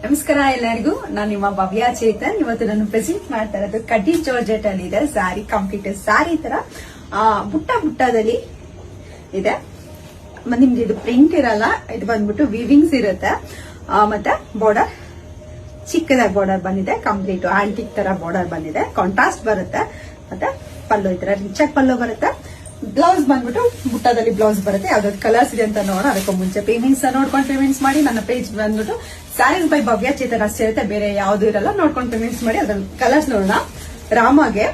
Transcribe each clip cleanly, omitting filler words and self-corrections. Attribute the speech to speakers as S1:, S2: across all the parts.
S1: ನಮಸ್ಕಾರ ಎಲ್ಲರಿಗೂ. ನಾನು ನಿಮ್ಮ ಭವ್ಯ ಚೇತನ್. ಇವತ್ತು ನಾನು ಪ್ರೆಸೆಂಟ್ ಮಾಡ್ತಾ ಇರೋದು ಕಡ್ಡಿ ಜಾರ್ಜೆಟ್ ಅಲ್ಲಿ ಇದೆ ಸಾರಿ, ಕಂಪ್ಲೀಟ್ ಸಾರಿ ತರ ಬುಟ್ಟ ಬುಟ್ಟದಲ್ಲಿ ಇದೆ. ನಿಮ್ಗೆ ಇದು ಪ್ರಿಂಟ್ ಇರಲ್ಲ, ಇದು ಬಂದ್ಬಿಟ್ಟು ವಿವಿಂಗ್ಸ್ ಇರುತ್ತೆ. ಮತ್ತೆ ಬಾರ್ಡರ್ ಚಿಕ್ಕದಾಗಿ ಬಾರ್ಡರ್ ಬಂದಿದೆ, ಕಂಪ್ಲೀಟ್ ಆಂಟಿಕ್ ತರ ಬಾರ್ಡರ್ ಬಂದಿದೆ, ಕಾಂಟ್ರಾಸ್ಟ್ ಬರುತ್ತೆ. ಮತ್ತೆ ಪಲ್ಲು ಈ ತರ ರಿಚ್ ಆಗಿ ಪಲ್ಲು ಬರುತ್ತೆ. ಬ್ಲೌಸ್ ಬಂದ್ಬಿಟ್ಟು ಬುಟ್ಟದಲ್ಲಿ ಬ್ಲೌಸ್ ಬರುತ್ತೆ. ಯಾವ್ದಾವ್ದು ಕಲರ್ಸ್ ಇದೆ ಅಂತ ನೋಡೋಣ. ಅದಕ್ಕೂ ಮುಂಚೆ ಪೇಮೆಂಟ್ಸ್ ನೋಡ್ಕೊಂಡು ಪೇಮೆಂಟ್ಸ್ ಮಾಡಿ. ನನ್ನ ಪೇಜ್ ಬಂದ್ಬಿಟ್ಟು ಸ್ಯಾರೀಸ್ ಬೈ ಭವ್ಯ ಚೇತನ್ ಅಷ್ಟೇ ಇರುತ್ತೆ, ಬೇರೆ ಯಾವ್ದು ಇರಲ್ಲ. ನೋಡ್ಕೊಂಡು ಪೇಮೆಂಟ್ಸ್ ಮಾಡಿ. ಅದ್ರ ಕಲರ್ಸ್ ನೋಡೋಣ. ರಾಮಗೆ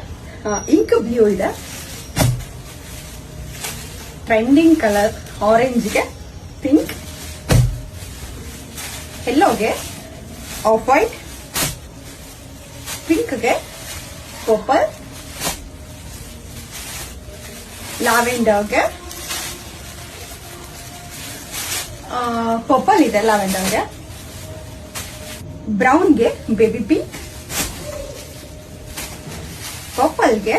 S1: ಇಂಕ್ ಬ್ಲೂ ಇದೆ, ಟ್ರೆಂಡಿಂಗ್ ಕಲರ್ ಆರೆಂಜ್ಗೆ ಪಿಂಕ್, ಯೆಲ್ಲೋಗೆ ಆಫ್ ವೈಟ್, ಪಿಂಕ್ಗೆ ಪರ್ಪಲ್, ಲಾವೆಂಡರ್ಗೆ ಪರ್ಪಲ್ ಇದೆ, ಲಾವೆಂಡರ್ಗೆ ಬ್ರೌನ್ಗೆ ಬೇಬಿ ಪಿಂಕ್, ಪರ್ಪಲ್ಗೆ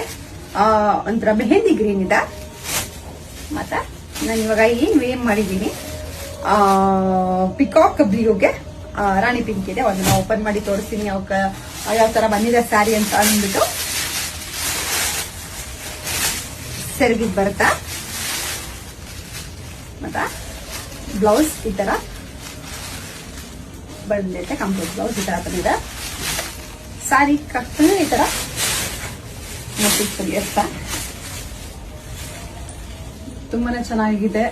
S1: ಒಂಥರ ಮೆಹಂದಿ ಗ್ರೀನ್ ಇದೆ. ಮತ್ತೆ ನಾನು ಇವಾಗ ಏನ್ ಮಾಡಿದ್ದೀನಿ, ಪಿಕಾಕ್ ಬ್ಲೂಗೆ ರಾಣಿ ಪಿಂಕ್ ಇದೆ. ಅದನ್ನ ಓಪನ್ ಮಾಡಿ ತೋರಿಸ್ತೀನಿ ಯಾವ ತರ ಬಂದಿದೆ ಸ್ಯಾರಿ ಅಂತ ಅಂದ್ಬಿಟ್ಟು. ಸೆರಗಿದ್ ಬರುತ್ತಾ. ಮತ್ತೆ ಬ್ಲೌಸ್ ಈ ತರ ಬಂದೈತೆ, ಕಂಪ್ಲೀಟ್ ಬ್ಲೌಸ್ ಈ ತರ ಬಂದಿದೆ. ಸ್ಯಾರಿ ಕಟ್ಟಲು ಈ ತರ ಮುಟ್ಟಿಸ್ತಾ ತುಂಬಾನೇ ಚೆನ್ನಾಗಿದೆ.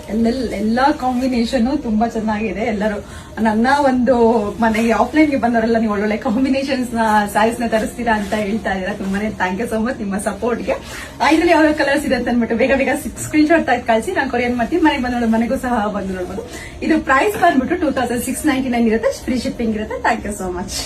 S1: ಎಲ್ಲಾ ಕಾಂಬಿನೇಷನ್ ತುಂಬಾ ಚೆನ್ನಾಗಿದೆ. ಎಲ್ಲರೂ ನನ್ನ ಒಂದು ಮನೆಗೆ ಆಫ್ಲೈನ್ ಗೆ ಬಂದವರೆಲ್ಲ ನೀವು ಒಳ್ಳೊಳ್ಳೆ ಕಾಂಬಿನೇಷನ್ಸ್ ಸ್ಯಾರೀಸ್ ನ ತರಿಸ್ತೀರಾ ಅಂತ ಹೇಳ್ತಾ ಇದ್ದೀರಾ. ತುಂಬಾನೇ ಥ್ಯಾಂಕ್ ಯು ಸೋ ಮಚ್ ನಿಮ್ಮ ಸಪೋರ್ಟ್ ಗೆ. ಇದ್ರಲ್ಲಿ ಯಾವ ಕಲರ್ಸ್ ಇದೆ ಅಂತ ಅಂದ್ಬಿಟ್ಟು ಬೇಗ ಬೇಗ ಸ್ಕ್ರೀನ್ ಶಾಟ್ ತೆಗೆದು ಕಳಿಸಿ. ನಾನು ಕೊರಿಯನ್ ಮಾಡ್ತೀನಿ. ಮನೆಗೆ ಬಂದೋಳು ಮನೆಗೂ ಸಹ ಬಂದು ನೋಡ್ಬೋದು. ಇದು ಪ್ರೈಸ್ ಬಂದ್ಬಿಟ್ಟು 2699 ಇರುತ್ತೆ. ಫ್ರೀ ಶಿಪ್ಪಿಂಗ್ ಇರುತ್ತೆ. Thank you so much.